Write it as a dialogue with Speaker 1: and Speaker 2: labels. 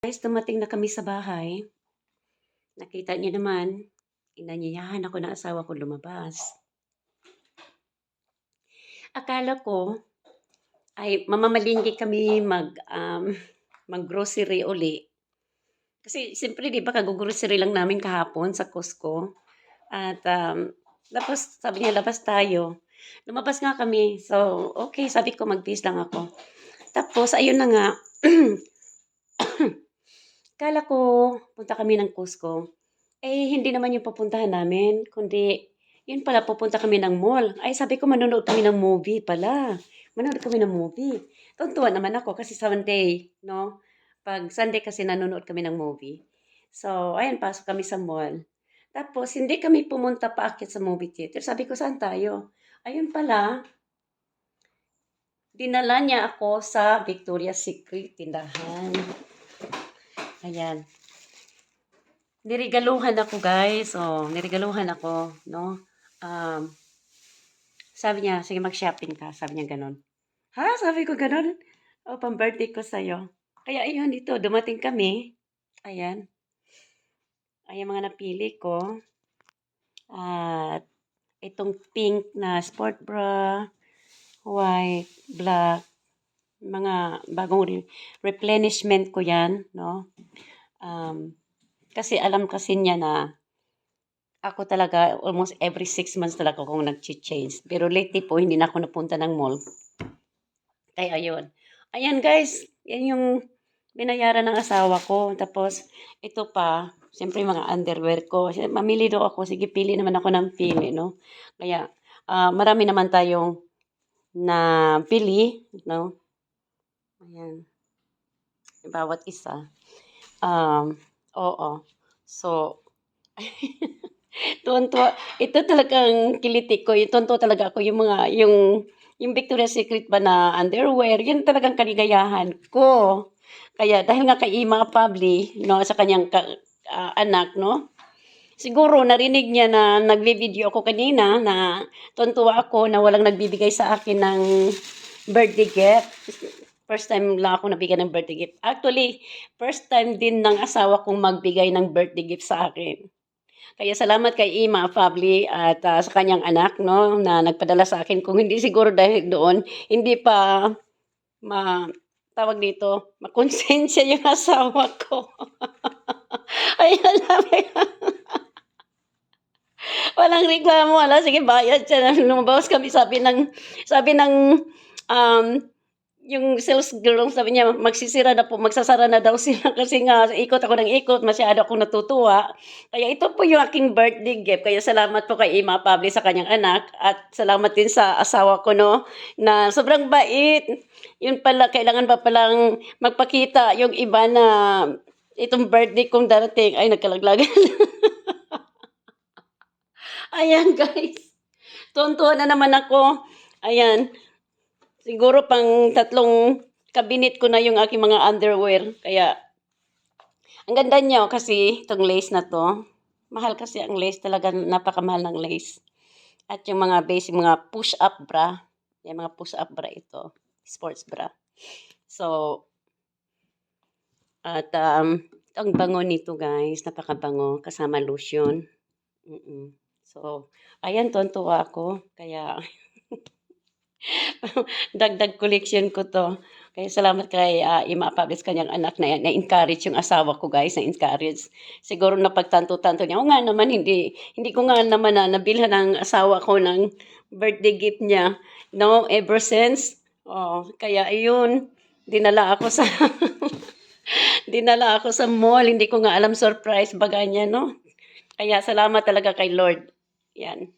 Speaker 1: Guys, dumating na kami sa bahay. Nakita niyo naman, inanyayahan ako ng asawa ko lumabas. Akala ko ay mamamalengke kami mag-grocery uli. Kasi siyempre 'di ba kago-grocery lang namin kahapon sa Costco at, tapos sabi niya, "Labas tayo." Lumabas nga kami. So, okay sabi ko, "Mag-bihis lang ako." Tapos ayun na nga, akala ko punta kami ng Costco. Eh, hindi naman yung pupuntahan namin, kundi yun pala pupunta kami ng mall. Ay sabi ko manonood kami ng movie pala, manonood kami ng movie. Tuwang-tuwa naman ako kasi Sunday 'no, 'pag Sunday kasi nanonood kami ng movie. So ayan, pasok kami sa mall. Tapos hindi kami pumunta paakyat sa movie theater, sabi ko, "Saan tayo?" Ayun pala, dinala niya ako sa Victoria's Secret tindahan. Ayan. Niregaluhan ako guys, niregaluhan ako 'no. Um, Sabi niya, "Sige mag-shopping ka," sabi niya gano'n. "Ha?" Sabi ko gano'n, "Oh, pang-birthday ko sa'yo." Kaya ayun, ito dumating kami, ayan. Ayan mga napili ko at itong pink na sport bra, white, black, mga bagong replenishment ko 'yan 'no. Kasi alam kasi niya na ako talaga almost every 6 months talaga akong nagcha-change. Pero lately po hindi na ako napunta ng mall. Kaya ayun. Ayan guys, yan yung binayaran ng asawa ko. Tapos ito pa, siyempre mga underwear ko. Mamili daw ako, sige pili naman ako ng pili, no? Kaya marami naman tayong na pili, no? Ayan, bawat isa. Oo. So, tuwan-tuwa. Ito talagang kiliti ko, yung tuwan-tuwa talaga ako yung mga yung Victoria's Secret ba na underwear, yun talagang kaligayahan ko. Kaya dahil nga kay Ima Pabli 'no, sa kanyang anak 'no, siguro narinig niya na nagvi-video ako kanina na tuwang-tuwa ako na walang nagbibigay sa akin ng birthday gift. First time lang ako nabigyan ng birthday gift. Actually, first time din ng asawa kong magbigay ng birthday gift sa akin. Kaya salamat kay Ima Fabli at, sa kanyang anak 'no, na nagpadala sa akin. Kung hindi siguro dahil doon, hindi pa ma tawag dito, makonsensya yung asawa ko. Ayan, sabi ko, walang reklamo, hala sige bayad siya. Lumabas kami sabi ng, um, yung sales girl sabi niya magsisira na po, magsasara na daw sila kasi nga ikot ako ng ikot, masyado akong natutuwa. Kaya ito po yung aking birthday gift. Kaya salamat po kay Ima Pabli sa kanyang anak at salamat din sa asawa ko 'no, na sobrang bait. Yun pala, kailangan pa palang magpakita yung iba na itong birthday kong darating ay nagkalaglagan. Ayan guys, tuwang-tuwa na naman ako. Ayan. Siguro pang tatlong cabinet ko na yung aking mga underwear. Kaya, ang ganda niya kasi itong lace na to. Mahal kasi ang lace talaga, napakamahal ng lace. At yung mga basic, mga push-up bra. Yung mga push-up bra ito. Sports bra. So, at ang bango nito guys, napakabango. Kasama lotion. So, ayan, tuwan-tuwa ako. Kaya, dagdag collection ko 'to. Kaya salamat kay, Ima Pablis kanyang anak na na-encourage yung asawa ko guys, na-encourage. Siguro napagtanto-tanto niya, "Oo nga naman, hindi ko nga naman na nabilhan ng asawa ko ng birthday gift niya 'no, ever since." Oh, kaya ayun, dinala ako sa dinala ako sa mall, hindi ko nga alam surprise ba niya 'no. Kaya salamat talaga kay Lord, 'yan.